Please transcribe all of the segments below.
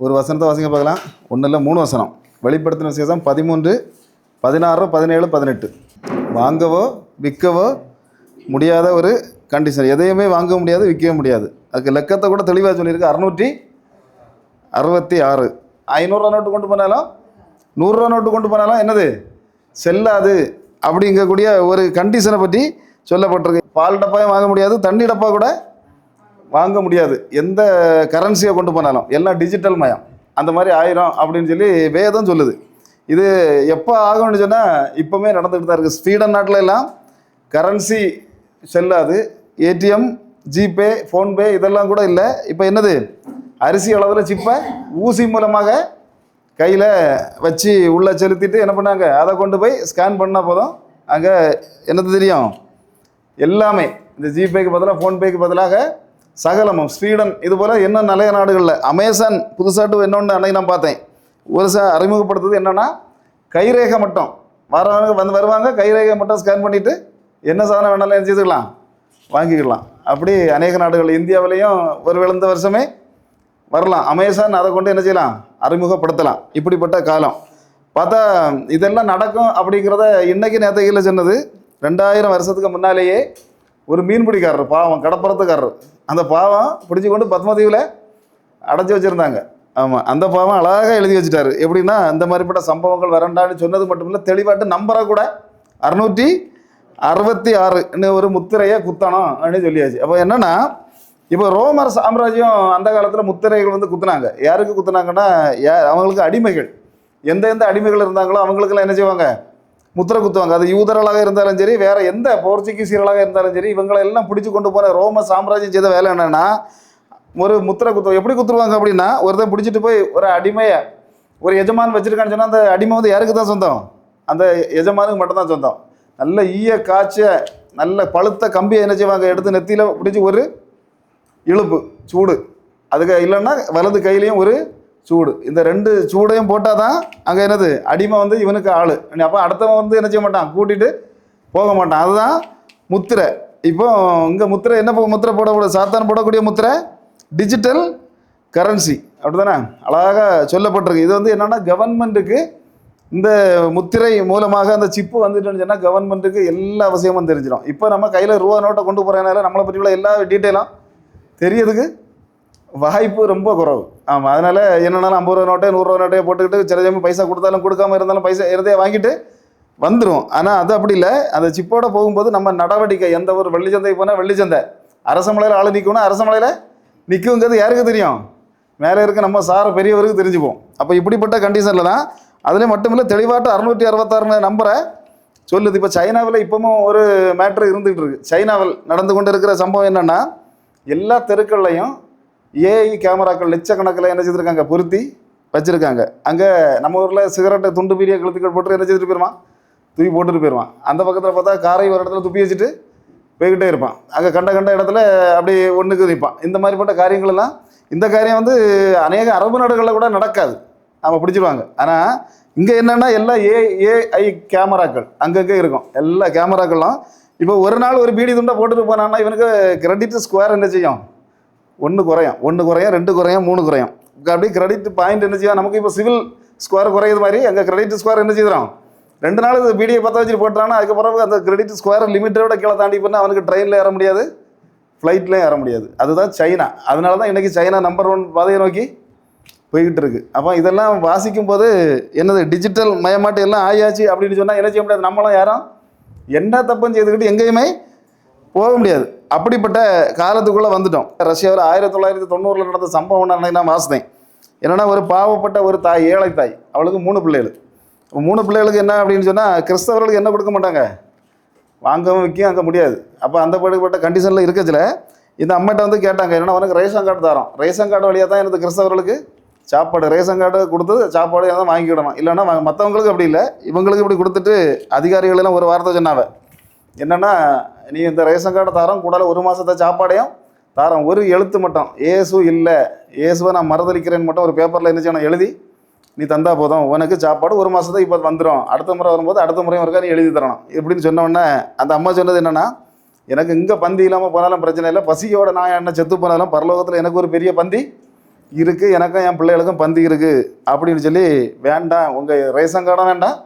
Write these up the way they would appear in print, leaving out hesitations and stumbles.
ஒரு வசனத்தை வாசிங்க பார்க்கலாம். ஒன்றும் இல்லை, 3 வசனம். வெளிப்படுத்தின விசேஷம் 13, 16, 17, 18. வாங்கவோ விற்கவோ முடியாத ஒரு கண்டிஷன். எதையுமே வாங்க முடியாது, விற்கவே முடியாது. அதுக்கு லெக்கத்தை கூட தெளிவாக சொல்லியிருக்கு. 666. 500 நோட்டு கொண்டு போனாலும் 100 நோட்டு கொண்டு போனாலும் என்னது செல்லாது அப்படிங்கக்கூடிய ஒரு கண்டிஷனை பற்றி சொல்லப்பட்டிருக்கு. பால் டப்பாயும் வாங்க முடியாது, தண்ணி டப்பா கூட வாங்க முடியாது. எந்த கரன்சியை கொண்டு போனாலும் எல்லாம் டிஜிட்டல் மயம். அந்த மாதிரி 1000 அப்படின்னு சொல்லி வேதம் சொல்லுது. இது எப்போ ஆகும்னு சொன்னால் இப்போவுமே நடந்துக்கிட்டு தான் இருக்குது. ஸ்வீடன் நாட்டில் எல்லாம் கரன்சி செல்லாது. ஏடிஎம், ஜிபே, ஃபோன்பே இதெல்லாம் கூட இல்லை. இப்போ என்னது அரிசி அளவில் சிப்பை ஊசி மூலமாக கையில் வச்சு உள்ளே செலுத்திட்டு என்ன பண்ணாங்க, அதை கொண்டு போய் ஸ்கேன் பண்ணால் போதும். அங்கே என்னது தெரியும், எல்லாமே இந்த ஜிபேக்கு பதிலாக ஃபோன்பேக்கு பதிலாக சகலமும். ஸ்வீடன் இது போல் இன்னும் நிறைய நாடுகளில். அமேசான் புதுசாட்டு என்னொன்று அன்னைக்கு நான் பார்த்தேன், ஒரு அறிமுகப்படுத்துறது என்னென்னா கைரேகை மட்டும். வரவங்க வருவாங்க, கைரேகை மட்டும் ஸ்கேன் பண்ணிவிட்டு என்ன சாதனம் வேணாலும் என்ன செய்துக்கலாம், வாங்கிக்கலாம். அப்படி அநேக நாடுகள், இந்தியாவிலையும் ஒரு விழுந்த வருஷமே வரலாம். அமேசான் அதை கொண்டு என்ன செய்யலாம், அறிமுகப்படுத்தலாம். இப்படிப்பட்ட காலம் பார்த்தா இதெல்லாம் நடக்கும் அப்படிங்கிறத இன்றைக்கி நேற்றுகையில் சொன்னது. 2000 வருஷத்துக்கு முன்னாலேயே ஒரு மீன்பிடிக்காரர், பாவம் கடப்புறத்துக்காரர், அந்த பாவம் பிடிச்சி கொண்டு பத்மதீவில் அடைச்சி வச்சுருந்தாங்க. ஆமாம், அந்த பாவம் அழகாக எழுதி வச்சுட்டாரு. எப்படின்னா இந்த மாதிரிப்பட்ட சம்பவங்கள் வரண்டான்னு சொன்னது மட்டும் இல்லை, தெளிவாட்டு நம்பரை கூட 666 ஒரு முத்திரையை குத்தணும் அப்படின்னு சொல்லியாச்சு. அப்போ என்னென்னா, இப்போ ரோமர் சாம்ராஜ்யம் அந்த காலத்தில் முத்திரைகள் குத்துனாங்க. யாருக்கு குத்துனாங்கன்னா, அவங்களுக்கு அடிமைகள், எந்த அடிமைகள் இருந்தாங்களோ அவங்களுக்கெல்லாம் என்ன செய்வாங்க, முத்திரை குத்துவாங்க. அது யூதர்களாக இருந்தாலும் சரி, வேறு எந்த போர்ச்சுகீசியர்களாக இருந்தாலும் சரி, இவங்களை எல்லாம் பிடிச்சி கொண்டு போன ரோம சாம்ராஜ்யம் செய்த வேலை என்னென்னா ஒரு முத்திரை குத்துவோம். எப்படி குத்துருவாங்க அப்படின்னா, ஒருத்தன் பிடிச்சிட்டு போய் ஒரு அடிமையை ஒரு எஜமான் வச்சுருக்கான்னு சொன்னால் அந்த அடிமை யாருக்கு தான் சொந்தம், அந்த எஜமானுக்கு மட்டும்தான் சொந்தம். நல்ல ஈய காய்ச்ச நல்ல பழுத்த கம்பியை என்ன செய்வாங்க, எடுத்து நெத்தியில் பிடிச்சி ஒரு இழுப்பு சூடு, அதுக்கு இல்லைன்னா வலது கையிலையும் ஒரு சூடு, இந்த 2 சூடையும் போட்டால் தான் அங்கே என்னது அடிமை இவனுக்கு ஆள். அப்போ அடுத்தவன் என்ன செய்ய மாட்டான், கூட்டிகிட்டு போக மாட்டான். அதுதான் முத்திரை. இப்போ இங்கே முத்திரை என்ன முத்திரை போடக்கூடாது, சாத்தான் போடக்கூடிய முத்திரை டிஜிட்டல் கரன்சி. அப்படி தானே அழகாக சொல்லப்பட்டிருக்கு. இது என்னென்னா கவர்மெண்ட்டுக்கு இந்த முத்திரை மூலமாக அந்த சிப்பு வந்துட்டுன்னு சொன்னால் கவர்மெண்ட்டுக்கு எல்லா அவசியமும் தெரிஞ்சிடும். இப்போ நம்ம கையில் ரூபா நோட்டை கொண்டு போகிறதுனால நம்மளை பற்றி உள்ள எல்லா டீட்டெயிலும் தெரியறதுக்கு வாய்ப்பு ரொம்ப குறவு. ஆமாம், அதனால் என்னென்னாலும் 50 ரூபா நோட்டை 100 ரூபா நோட்டையை போட்டுக்கிட்டு சில சமயம் பைசா கொடுத்தாலும் கொடுக்காமல் இருந்தாலும் பைசா இருந்தே வாங்கிட்டு வந்துடும். ஆனால் அது அப்படி இல்லை. அந்த சிப்போடு போகும்போது நம்ம நடவடிக்கை, எந்த ஒரு வெள்ளிச்சந்தைக்கு போனால் வெள்ளிச்சந்தை, அரச மலையில் ஆள் நிற்கணும், அரச மலையில் நிற்குங்கிறது யாருக்கு தெரியும், மேலே இருக்க நம்ம சார பெரியவருக்கு தெரிஞ்சுப்போம். அப்போ இப்படிப்பட்ட கண்டிஷனில் தான். அதிலே மட்டும் இல்லை, தெளிவாட்டு 666 நம்பரை சொல்லுது. இப்போ சைனாவில் இப்போவும் ஒரு மேட்ரு இருந்துகிட்டு இருக்குது. சைனாவில் நடந்து கொண்டு இருக்கிற சம்பவம் என்னென்னா, எல்லா தெருக்கள்லையும் ஏஐ கேமராக்கள் லட்சக்கணக்கில் என்ன செய்திருக்காங்க, பொருத்தி வச்சுருக்காங்க. அங்கே நம்ம ஊரில் சிகரெட்டை துண்டு பீடியை கழுத்துக்கள் போட்டு என்ன செய்துட்டு போயிடுவான், தூக்கி போட்டுட்டு போயிடுவான். அந்த பக்கத்தில் பார்த்தா காரை ஒரு இடத்துல துப்பி வச்சுட்டு போய்கிட்டே இருப்பான். அங்கே கண்ட இடத்துல அப்படி ஒன்றுக்கு நிற்பான். இந்த மாதிரிப்பட்ட காரியங்களெல்லாம், இந்த காரியம் அநேக அரபு நாடுகளில் கூட நடக்காது, நம்ம பிடிச்சிடுவாங்க. ஆனால் இங்கே என்னென்னா எல்லாம் ஏஐ கேமராக்கள் அங்கங்கே இருக்கும். எல்லா கேமராக்கள்லாம் இப்போ ஒரு நாள் ஒரு பீடி துண்டை போட்டுட்டு போனான்னா இவனுக்கு கிரெடிட் ஸ்கொயர் என்ன செய்யும், 1 குறையும், 2 குறையும், 3 குறையும். அப்படி கிரெடிட் பாயிண்ட் என்ன செய்யும், நமக்கு இப்போ சிவில் ஸ்கொயர் குறையிறது மாதிரி அங்கே கிரெடிட் ஸ்கொயர் என்ன செய்கிறோம், 2 நாள் பீடியை 10 வச்சுட்டு போட்டான்னா அதுக்கப்புறம் அந்த கிரெடிட் ஸ்கொயர் லிமிட்டோட கீழே தாண்டி போனால் அவனுக்கு ட்ரெயினில் ஏற முடியாது, ஃப்ளைட்லேயும் ஏற முடியாது. அதுதான் சைனா. அதனால தான் இன்றைக்கி சைனா நம்பர் 1 பாதையை நோக்கி போய்கிட்டு இருக்குது. அப்போ இதெல்லாம் வாசிக்கும் போது என்னது டிஜிட்டல் மயமாட்டு எல்லாம் ஆயாச்சு அப்படின்னு சொன்னால் என்ன செய்ய முடியாது, நம்மளும் யாரும் என்ன தப்பும் செய்துக்கிட்டு எங்கேயுமே போக முடியாது. அப்படிப்பட்ட காலத்துக்குள்ளே வந்துட்டோம். ரஷ்யாவில் 1990 நடந்த சம்பவம் நான் வாசித்தேன். என்னென்னா, ஒரு பாவப்பட்ட ஒரு தாய், ஏழை தாய், அவளுக்கு 3 பிள்ளைகள். 3 பிள்ளைகளுக்கு என்ன அப்படின்னு சொன்னால், கிறிஸ்தவர்களுக்கு என்ன கொடுக்க மாட்டாங்க, வாங்கவும் விற்கவும் அங்கே முடியாது. அப்போ அந்த படிப்பட்ட கண்டிஷனில் இருக்கச்சில் இந்த அம்மாட்ட கேட்டாங்க, என்னென்னா உனக்கு ரேஷன் கார்டு தரோம், ரேஷன் கார்டு வழியாக தான் எனக்கு கிறிஸ்தவர்களுக்கு சாப்பாடு, ரேஷன் கார்டு கொடுத்து சாப்பாடு தான் வாங்கிக்கிடணும், இல்லைன்னா மற்றவங்களுக்கு அப்படி இல்லை, இவங்களுக்கு இப்படி கொடுத்துட்டு அதிகாரிகளெல்லாம் ஒரு வார்த்தை சொன்னாவ, என்னென்னா நீ இந்த ரேஷன் கார்டை தரோம், கூடால 1 மாதத்தை சாப்பாடையும் தரோம், ஒரு எழுத்து மட்டும் ஏசு இல்லை, ஏசுவை நான் மறுதளிக்கிறேன்னு மட்டும் ஒரு பேப்பரில் என்ன செய்யணும், எழுதி நீ தந்தா போதும், உனக்கு சாப்பாடு 1 மாதத்தை இப்போ வந்துடும், அடுத்த முறை வரும்போது அடுத்த முறையும் இருக்கா நீ எழுதி தரணும் இப்படின்னு சொன்னோடனே அந்த அம்மா சொன்னது என்னென்னா, எனக்கு இங்கே பந்தி இல்லாமல் போனாலும் பிரச்சனை இல்லை, பசியோட நான் என்ன செத்து போனாலும் பரலோகத்தில் எனக்கு ஒரு பெரிய பந்தி இருக்குது, எனக்கும் என் பிள்ளைகளுக்கும் பந்தி இருக்குது அப்படின்னு சொல்லி வேண்டாம், உங்கள் ரேஷன் கார்டும் வேண்டாம்,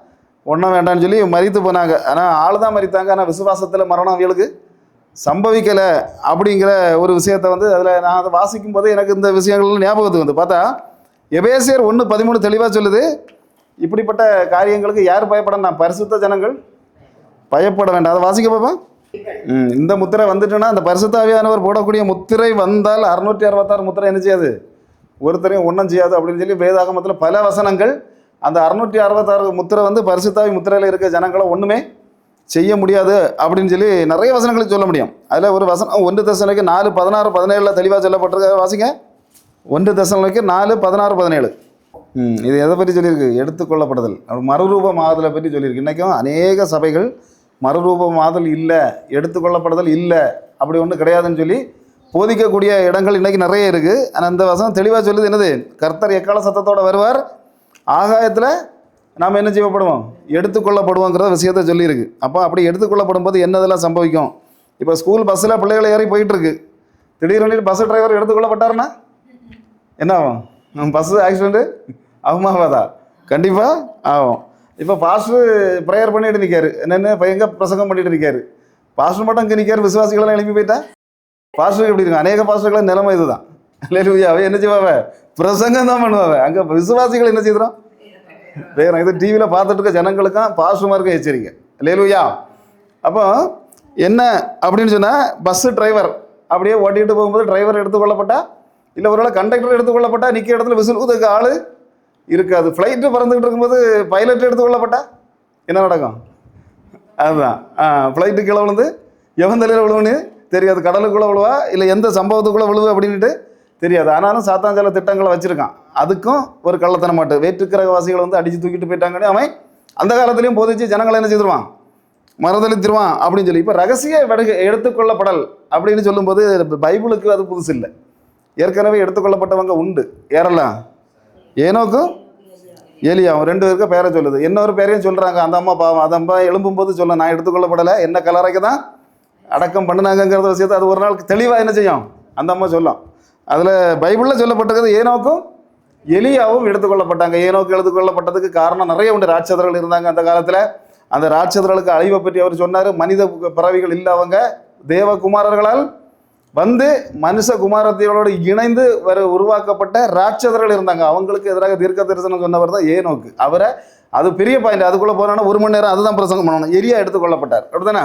ஒன்றும் வேண்டாம்னு சொல்லி மறித்து போனாங்க. ஆனால் ஆள் தான் மறித்தாங்க, ஆனால் விசுவாசத்தில் மரணம் அவங்களுக்கு சம்பவிக்கலை அப்படிங்கிற ஒரு விஷயத்தை வந்து அதில் நான் அதை வாசிக்கும் போது எனக்கு இந்த விஷயங்கள் ஞாபகத்துக்கு வந்து பார்த்தா எபேசியர் 1:13 தெளிவாக சொல்லுது, இப்படிப்பட்ட காரியங்களுக்கு யார் பயப்படணும்? நான் பரிசுத்த ஜனங்கள் பயப்பட வேண்டாம். அதை வாசிக்க பார்ப்பா. இந்த முத்திரை வந்துட்டுன்னா அந்த பரிசுத்த ஆவியானவர் போடக்கூடிய முத்திரை வந்தால் 666 முத்திரை என்ன செய்யாது, ஒருத்தரையும் ஒன்றும் செய்யாது அப்படின்னு சொல்லி வேதாகமத்தில் பல வசனங்கள். அந்த 666 முத்திரை வந்து பரிசுத்தாவி முத்திரையில் இருக்க ஜனங்களை ஒன்றுமே செய்ய முடியாது அப்படின்னு சொல்லி நிறைய வசனங்களுக்கு சொல்ல முடியும். அதில் ஒரு வசனம் 1 தெசலோனிக்கே 4:16-17 தெளிவாக சொல்லப்பட்டிருக்க. வாசிங்க. 1 தெசலோனிக்கே 4:16-17. இது எதை பற்றி சொல்லியிருக்கு? எடுத்துக்கொள்ளப்படுதல், மறுரூபமாதலை பற்றி சொல்லியிருக்கு. இன்றைக்கும் அநேக சபைகள் மறுரூபமாதல் இல்லை, எடுத்துக்கொள்ளப்படுதல் இல்லை, அப்படி ஒன்றும் கிடையாதுன்னு சொல்லி போதிக்கக்கூடிய இடங்கள் இன்றைக்கி நிறைய இருக்குது. ஆனால் அந்த வசனம் தெளிவாக சொல்லுது என்னது, கர்த்தர் எக்கால சத்தத்தோடு வருவார், ஆகாயத்தில் நாம் என்ன செய்யப்படுவோம், எடுத்துக்கொள்ளப்படுவோங்கிற விஷயத்த சொல்லியிருக்கு. அப்போ அப்படி எடுத்துக்கொள்ளப்படும் போது என்னதெல்லாம் சம்பவிக்கும்? இப்போ ஸ்கூல் பஸ்ஸில் பிள்ளைகளை ஏறி போயிட்டுருக்கு, திடீர்னு பஸ் டிரைவர் எடுத்துக்கொள்ளப்பட்டாருன்னா என்ன ஆகும்? பஸ்ஸு ஆக்சிடெண்ட்டு ஆகுமாவாதா? கண்டிப்பாக ஆகும். இப்போ பாஸ்டர் ப்ரேயர் பண்ணிட்டு நிற்காரு, என்னென்ன எங்கே பிரசங்கம் பண்ணிட்டு இருக்காரு, பாஸ்டர் மட்டும் இங்கே நிற்காரு, விசுவாசிகளெல்லாம் எழுப்பி போயிட்டா பாஸ்டருக்கு எப்படி இருக்கும்? அநேக பாஸ்டர்களை நிலைமை இதுதான். இல்லையாவே என்ன செய்வாவ, பிரசங்கம் தான் பண்ணுவாவ, அங்கே விசுவாசிகள் என்ன செய்கிறோம் வேற. இது டிவியில் பார்த்துட்டு இருக்க ஜனங்களுக்கும் பாஸ்டர்மாருக்கும் எச்சரிக்கை. இல்லையா? அப்போ என்ன அப்படின்னு சொன்னால், பஸ்ஸு டிரைவர் அப்படியே ஓட்டிகிட்டு போகும்போது டிரைவர் எடுத்துக்கொள்ளப்பட்டா, இல்லை ஒருவேளை கண்டக்டர் எடுத்துக்கொள்ளப்பட்டா, நிற்க இடத்துல விசில் ஊதுக்கு ஆள் இருக்காது. ஃப்ளைட்டு பறந்துக்கிட்டு இருக்கும்போது பைலட் எடுத்துக்கொள்ளப்பட்டா என்ன நடக்கும்? அதுதான், ஃப்ளைட்டு கீழே விழுந்து எவன் தலையில் விழுவுன்னு தெரியாது, கடலுக்குள்ளே விழுவா இல்லை எந்த சம்பவத்துக்குள்ளே விழுவு அப்படின்ட்டு தெரியாது. ஆனாலும் சாத்தான் சில திட்டங்களை வச்சுருக்கான். அதுக்கும் ஒரு கள்ளத்தனம் மாட்டு வேற்றுக்கிரகவாசிகளை வந்து அடித்து தூக்கிட்டு போயிட்டாங்கன்னு அவன் அந்த காலத்துலேயும் போதிச்சு ஜனங்களை என்ன செய்திருவான், மறுதளித்திருவான் அப்படின்னு சொல்லி. இப்போ ரகசிய எடுத்துக்கொள்ளப்படல் அப்படின்னு சொல்லும்போது பைபிளுக்கு அது புதுசு இல்லை, ஏற்கனவே எடுத்துக்கொள்ளப்பட்டவங்க உண்டு. யாரெல்லாம்? ஏனோக்கும் ஏலியாவும் 2 பேருக்கு பேரை சொல்லுது. இன்னொரு பேரையும் சொல்கிறாங்க, அந்த அம்மா பாவம், அந்த அம்மா எழும்பும்போது சொல்ல நான் எடுத்துக்கொள்ளப்படலை, என்ன கலரைக்கு தான் அடக்கம் பண்ணினாங்கிறத விஷயத்தை அது ஒரு நாள் தெளிவாக என்ன செய்யும் அந்த அம்மா சொல்லும். அதில் பைபிளில் சொல்லப்பட்டிருக்கிறது ஏனோக்கும் எலியாவும் எடுத்துக்கொள்ளப்பட்டாங்க. ஏனோக்கு எடுத்துக்கொள்ளப்பட்டதுக்கு காரணம் நிறைய உண்டு. ராட்சதர்கள் இருந்தாங்க அந்த காலத்தில். அந்த ராட்சதர்களுக்கு அழிவை பற்றி அவர் சொன்னார். மனித பிறவிகள் இல்லை, அவங்க தேவகுமாரர்களால் வந்து மனுஷ குமாரத்திகளோடு இணைந்து உருவாக்கப்பட்ட ராட்சதர்கள் இருந்தாங்க. அவங்களுக்கு எதிராக தீர்க்க தரிசனம் சொன்னவர் தான் ஏனோக்கு. அவரை அது பெரிய பாயிண்ட், அதுக்குள்ளே போனோன்னா 1 மணி நேரம் அதுதான் பிரசங்கம் பண்ணணும். எலியா எடுத்துக்கொள்ளப்பட்டார், அப்படித்தானே?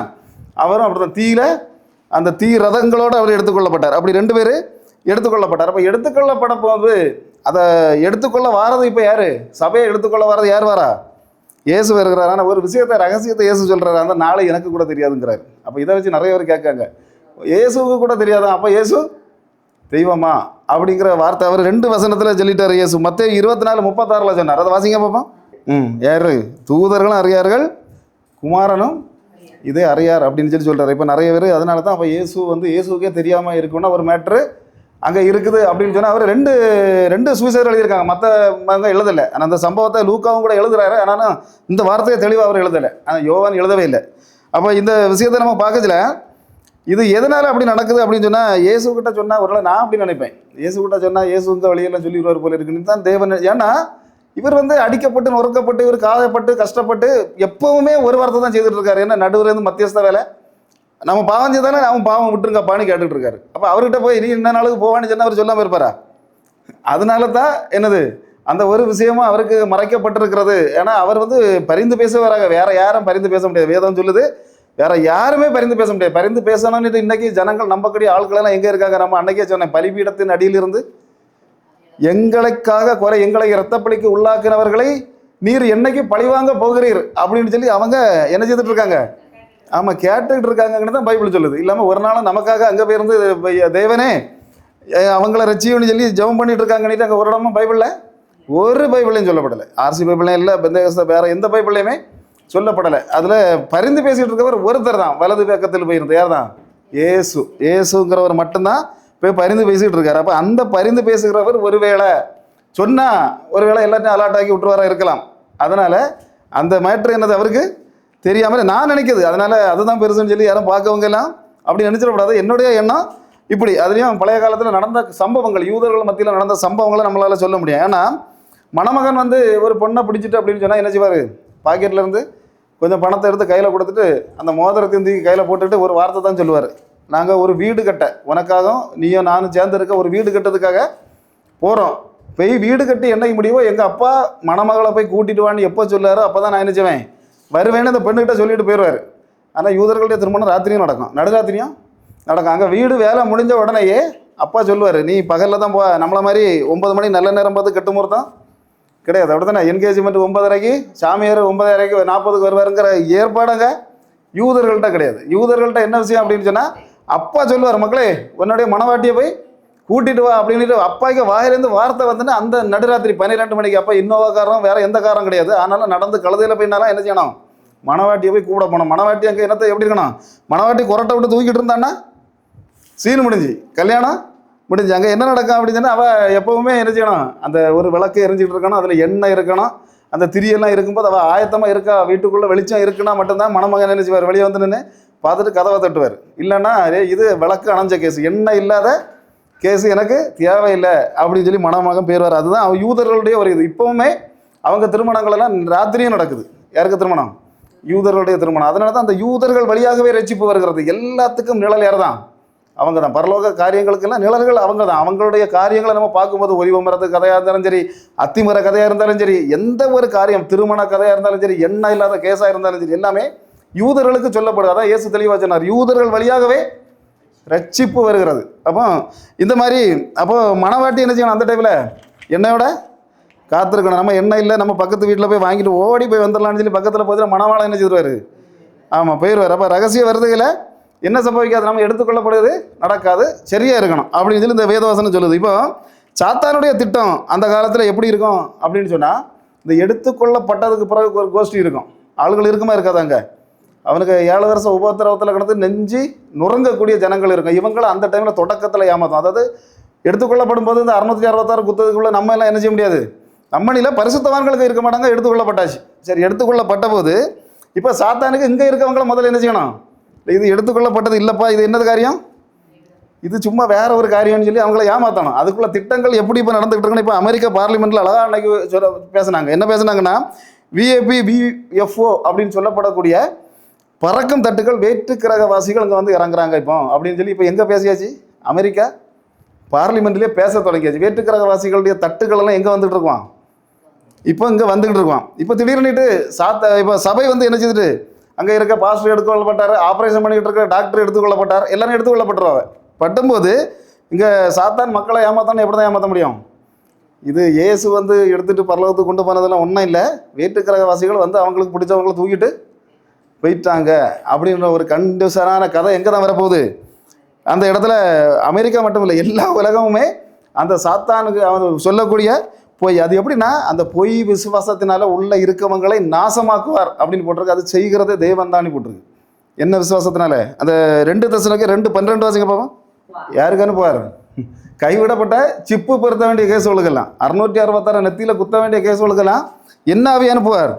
அவரும் அப்படிதான் தீயில அந்த தீ ரதங்களோடு அவர் எடுத்துக்கொள்ளப்பட்டார். அப்படி 2 பேர் எடுத்துக்கொள்ளப்பட்டார். அப்போ எடுத்துக்கொள்ளப்பட போது அதை எடுத்துக்கொள்ள வாரது இப்போ யார்? சபையை எடுத்துக்கொள்ள வாரது யார் வாரா? இயேசு வருகிறார். ஆனால் ஒரு விஷயத்தை ரகசியத்தை இயேசு சொல்கிறாரு, அந்த நாளை எனக்கு கூட தெரியாதுங்கிறார். அப்போ இதை வச்சு நிறைய பேர் கேட்காங்க, இயேசுக்கு கூட தெரியாதான், அப்போ இயேசு தெய்வமா அப்படிங்கிற வார்த்தை அவர் 2 வசனத்தில் சொல்லிட்டார் இயேசு. மத்தேயு 24:36 சொன்னார். அதை வாசிங்க பார்ப்போம். யார்? தூதர்களும் அறியார்கள், குமாரனும் இதே அறியார் அப்படின்னு சொல்லி சொல்கிறார். இப்போ நிறைய பேர் அதனால தான் அப்போ இயேசு வந்து இயேசுக்கே தெரியாமல் இருக்குன்னா ஒரு மேட்ரு அங்கே இருக்குது அப்படின்னு சொன்னால் அவர் ரெண்டு சுவிசேஷர் எழுதியிருக்காங்க, மற்றவங்க எழுதலை. ஆனால் அந்த சம்பவத்தை லூக்காவும் கூட எழுதுறாரு, ஆனாலும் இந்த வார்த்தையை தெளிவாக அவர் எழுதலை, ஆனால் யோவான் எழுதவே இல்லை. அப்போ இந்த விஷயத்தை நம்ம பார்க்கல, இது எதனால் அப்படி நடக்குது அப்படின்னு சொன்னால், இயேசுக்கிட்ட சொன்னால் ஒருவேளை நான் அப்படி நினைப்பேன், இயேசுக்கிட்ட சொன்னால் இயேசு இந்த வழியெல்லாம் சொல்லிடுவார் போல இருக்குன்னு தான் தேவன். ஏன்னா இவர் வந்து அடிக்கப்பட்டு நொறுக்கப்பட்டு இவர் காயப்பட்டு கஷ்டப்பட்டு எப்பவுமே ஒரு வார்த்தை தான் செய்துட்டு இருக்காரு. என்ன நடுவுலேருந்து மத்தியஸ்த வேலை, நம்ம பாவம் செய்தானே அவன் பாவம் விட்டுருங்கப்பான்னு கேட்டுட்டு இருக்காரு. அப்போ அவர்கிட்ட போய் நீ என்ன நாளுக்கு போவான்னு சொன்னால் அவர் சொல்லாமல் இருப்பாரா? அதனால தான் என்னது அந்த ஒரு விஷயமும் அவருக்கு மறைக்கப்பட்டிருக்கிறது. ஏன்னா அவர் வந்து பரிந்து பேச வராங்க, வேற யாரும் பரிந்து பேச முடியாது. வேதம் சொல்லுது வேற யாருமே பரிந்து பேச முடியாது. பரிந்து பேசணும்னு இன்னைக்கு ஜனங்கள் நம்பக்கூடிய ஆட்களெல்லாம் எங்கே இருக்காங்க? நம்ம அன்னைக்கே சொன்னேன், பலிபீடத்தின் அடியிலிருந்து எங்களுக்காக எங்களை இரத்தப்பழிக்கு உள்ளாக்கினவர்களை நீர் என்னைக்கு பழிவாங்க போகிறீர் அப்படின்னு சொல்லி அவங்க என்ன செய்துட்டு இருக்காங்க? ஆமாம், கேட்டுக்கிட்டு இருக்காங்கன்னு தான் பைபிள் சொல்லுது. இல்லாமல் ஒரு நாளும் நமக்காக அங்கே போயிருந்து தேவனே அவங்கள ரட்சியம்னு சொல்லி ஜெபம் பண்ணிட்டு இருக்காங்கன்னு அங்கே ஒரு இடமும் ஒரு பைபிளையும் சொல்லப்படலை. ஆர்சி பைபிளையும் இல்லை, பெந்தேகஸ்த வேற எந்த பைபிளையுமே சொல்லப்படலை. அதில் பரிந்து பேசிகிட்டு இருக்கவர் ஒருத்தர் தான், வலது பக்கத்தில் போயிருந்து. யார் தான்? ஏசுங்கிறவர் மட்டும்தான் போய் பரிந்து பேசிகிட்டு இருக்காரு. அப்போ அந்த பரிந்து பேசுகிறவர் ஒருவேளை சொன்னால் ஒருவேளை எல்லாத்தையும் அலாட்டாக்கி விட்டுருவாரா இருக்கலாம். அதனால் அந்த மேட்ரு என்னது அவருக்கு தெரியாமல் நான் நினைக்கிது. அதனால் அதுதான் பெருசுன்னு சொல்லி யாரும் பார்க்கவங்க எல்லாம் அப்படி நினச்சிடக்கூடாது. என்னுடைய எண்ணம் இப்படி அதுலேயும் பழைய காலத்தில் நடந்த சம்பவங்கள், யூதர்கள் மத்தியில் நடந்த சம்பவங்களை நம்மளால் சொல்ல முடியும். ஏன்னா மணமகன் வந்து ஒரு பொண்ணை பிடிச்சிட்டு அப்படின்னு சொன்னால் என்ன செய்வார், பாக்கெட்லேருந்து கொஞ்சம் பணத்தை எடுத்து கையில் கொடுத்துட்டு அந்த மோதிரத்தையும் தூக்கி கையில் போட்டுட்டு ஒரு வார்த்தை தான் சொல்லுவார், நாங்கள் ஒரு வீடு கட்ட உனக்காகவும் நீயும் நானும் சேர்ந்து இருக்க ஒரு வீடு கட்டுறதுக்காக போகிறோம், போய் வீடு கட்டி என்னைக்கு முடியுமோ எங்கள் அப்பா மணமகளை போய் கூட்டிட்டு வான்னு எப்போ சொல்லாரோ அப்போ தான் நான் நினைச்சுவேன் வருவேன்னு அந்த பெண்ணுக்கிட்ட சொல்லிட்டு போயிடுவார். ஆனால் யூதர்களுடைய திருமணம் ராத்திரியும் நடக்கும், நடுராத்திரியும் நடக்கும். அங்கே வீடு வேலை முடிஞ்ச உடனேயே அப்பா சொல்லுவார், நீ பகலில் தான் போ, நம்மளை மாதிரி 9 மணி நல்ல நேரம் பார்த்து கட்டு முகூர்த்தம் கிடையாது, அப்படி தானே என்கேஜ்மெண்ட் 9:30க்கு, சாமியார் 9:30க்கு 40க்கு வருவாருங்கிற ஏற்பாடுங்க யூதர்கள்ட்ட கிடையாது. யூதர்கள்ட்ட என்ன விஷயம் அப்படின்னு சொன்னால் அப்பா சொல்லுவார், மக்களே உன்னுடைய மனவாட்டியை போய் கூட்டிட்டு வா அப்படின்ட்டு அப்பாய்க்கு வாயிலேருந்து வார்த்தை வந்துன்னு அந்த நடுராத்திரி 12 மணிக்கு அப்போ இன்னோவா காரம் வேறு எந்த காரம் கிடையாது. ஆனாலும் நடந்து கழுதையில் போயினாலும் என்ன செய்யணும், மனவாட்டியை போய் கூட போகணும். மனவாட்டி அங்கே என்னத்தை எப்படி இருக்கணும், மனவாட்டி குரட்டை விட்டு தூக்கிட்டு இருந்தான்னா சீன் முடிஞ்சு கல்யாணம் முடிஞ்சு. அங்கே என்ன நடக்கும் அப்படின்னு சொன்னால் அவள் எப்போவுமே என்ன செய்யணும், அந்த ஒரு விளக்கு எரிஞ்சிட்டு இருக்கணும், அதில் எண்ணெய் இருக்கணும், அந்த திரியெல்லாம் இருக்கும்போது அவள் ஆயத்தமாக இருக்கா, வீட்டுக்குள்ளே வெளிச்சம் இருக்குன்னா மட்டும்தான் மணமகன் என்ன செய்வார், வெளியே வந்து நின்று பார்த்துட்டு கதவை தட்டுவார். இல்லைன்னா இது விளக்கு அணைஞ்ச கேஸ், எண்ணெய் இல்லாத கேஸு எனக்கு தேவையில்லை அப்படின்னு சொல்லி மணமகன் பேருவார். அதுதான் அவன் யூதர்களுடைய ஒரு இது. இப்போவுமே அவங்க திருமணங்கள் எல்லாம் ராத்திரியும் நடக்குது. யாருக்கு திருமணம், யூதர்களுடைய திருமணம். அதனால தான் அந்த யூதர்கள் வழியாகவே ரட்சிப்பு வருகிறது. எல்லாத்துக்கும் நிழல் யார் தான், அவங்க தான். பரலோக காரியங்களுக்கெல்லாம் நிழல்கள் அவங்க தான். அவங்களுடைய காரியங்களை நம்ம பார்க்கும்போது ஒலிவ மரத்து கதையாக இருந்தாலும் சரி, அத்திமர கதையாக இருந்தாலும் சரி, எந்த ஒரு காரியம் திருமண கதையாக இருந்தாலும் சரி, எண்ணெய் இல்லாத கேஸாக இருந்தாலும் சரி, எல்லாமே யூதர்களுக்கு சொல்லப்படுது. அதான் இயேசு தெளிவாக சொன்னார், யூதர்கள் வழியாகவே ரட்சிப்பு வருகிறது. அப்போ இந்த மாதிரி அப்போ மனவாட்டி என்ன செய்யணும், அந்த டைமில் எண்ணெயோட காத்திருக்கணும். நம்ம எண்ணெய் இல்லை, நம்ம பக்கத்து வீட்டில் போய் வாங்கிட்டு ஓடி போய் வந்துடலான்னு சொல்லி பக்கத்தில் போய் மணவாளன் என்ன செய்வார், ஆமாம் போயிடுவார். அப்போ ரகசிய வருதுகளை என்ன சம்பவிக்காது, நம்ம எடுத்துக்கொள்ளப்படுவது நடக்காது, சரியாக இருக்கணும் அப்படின்னு சொல்லி இந்த வேதவசனம் சொல்லுது. இப்போ சாத்தானுடைய திட்டம் அந்த காலத்தில் எப்படி இருக்கும் அப்படின்னு சொன்னால், இந்த எடுத்துக்கொள்ளப்பட்டதுக்கு பிறகு ஒரு கோஷ்டி இருக்கும், ஆளுகள் இருக்குமா இருக்காதாங்க, அவனுக்கு 7 வருஷம் உபத்திரவத்தில் கிடந்து நெஞ்சு நுறங்கக்கூடிய ஜனங்கள் இருக்கும். இவங்களை அந்த டைமில் தொடக்கத்தில் ஏமாற்றும். அதாவது எடுத்துக்கொள்ளப்படும் போது இந்த 666 குத்ததுக்குள்ளே நம்ம எல்லாம் என்ன செய்ய முடியாது, நம்மளில் பரிசுத்தவான்களுக்கு இருக்க மாட்டாங்க, எடுத்துக்கொள்ளப்பட்டாச்சு. சரி, எடுத்துக்கொள்ளப்பட்ட போது இப்போ சாத்தானுக்கு இங்கே இருக்கவங்கள முதல்ல என்ன செய்யணும், இது எடுத்துக்கொள்ளப்பட்டது இல்லைப்பா, இது என்னது காரியம், இது சும்மா வேற ஒரு காரியம்னு சொல்லி அவங்கள ஏமாற்றணும். அதுக்குள்ள திட்டங்கள் எப்படி இப்போ நடந்துகிட்டு இருக்குன்னு இப்போ அமெரிக்கா பார்லிமெண்ட்டில் அழகாக அன்னைக்கு பேசுனாங்க. என்ன பேசுனாங்கன்னா, விஏபி விஎஃப்ஓ அப்படின்னு சொல்லப்படக்கூடிய பறக்கும் தட்டுகள் வேற்று கிரகவாசிகள் இங்கே வந்து இறங்குறாங்க இப்போ அப்படின்னு சொல்லி இப்போ எங்கே பேசியாச்சு, அமெரிக்கா பார்லிமெண்ட்லேயே பேச தொடங்கியாச்சு. வேற்று கிரகவாசிகளுடைய தட்டுகள் எல்லாம் எங்கே வந்துகிட்டு இருக்குவான், இப்போ இங்கே வந்துக்கிட்டு இருக்குவான். இப்போ திடீர்னுட்டு இப்போ சபை வந்து என்ன செய்துட்டு, அங்கே இருக்க பாஸ்டர் எடுத்துக்கொள்ளப்பட்டார், ஆப்ரேஷன் பண்ணிக்கிட்டு இருக்க டாக்டர் எடுத்துக்கொள்ளப்பட்டார், எல்லாரும் எடுத்துக்கொள்ளப்பட்டுருவாங்க. பட்டும்போது இங்கே சாத்தான் மக்களை ஏமாத்தான்னு எப்படி தான் ஏமாற்ற முடியும். இது இயேசு வந்து எடுத்துகிட்டு பரலோகத்துக்கு கொண்டு போனதெல்லாம் ஒன்றும் இல்லை, வேற்று கிரகவாசிகள் வந்து அவங்களுக்கு பிடிச்சவங்களை தூக்கிட்டு போயிட்டாங்க அப்படின்ற ஒரு கண்டிஷனான கதை எங்கே தான் வரப்போகுது, அந்த இடத்துல அமெரிக்கா மட்டும் இல்லை, எல்லா உலகமுமே அந்த சாத்தானுக்கு அவன் சொல்லக்கூடிய பொய். அது எப்படின்னா, அந்த பொய் விசுவாசத்தினால உள்ள இருக்கவங்களை நாசமாக்குவார் அப்படின்னு போட்டிருக்கு. அது செய்கிறதே தேவன் தான் போட்டிருக்கு. என்ன விசுவாசத்தினால, அந்த 2 தெசலோனிக்கர் 2:12 வாசிங்க பாப்போம். யாருக்கு அனுப்புவார், கைவிடப்பட்ட சிப்பு பொருத்த வேண்டிய கேசுகளுக்கெல்லாம், 666 நெத்தியில் குத்த வேண்டிய கேசுகளுக்கெல்லாம் என்ன ஆவி அனுப்புவார்,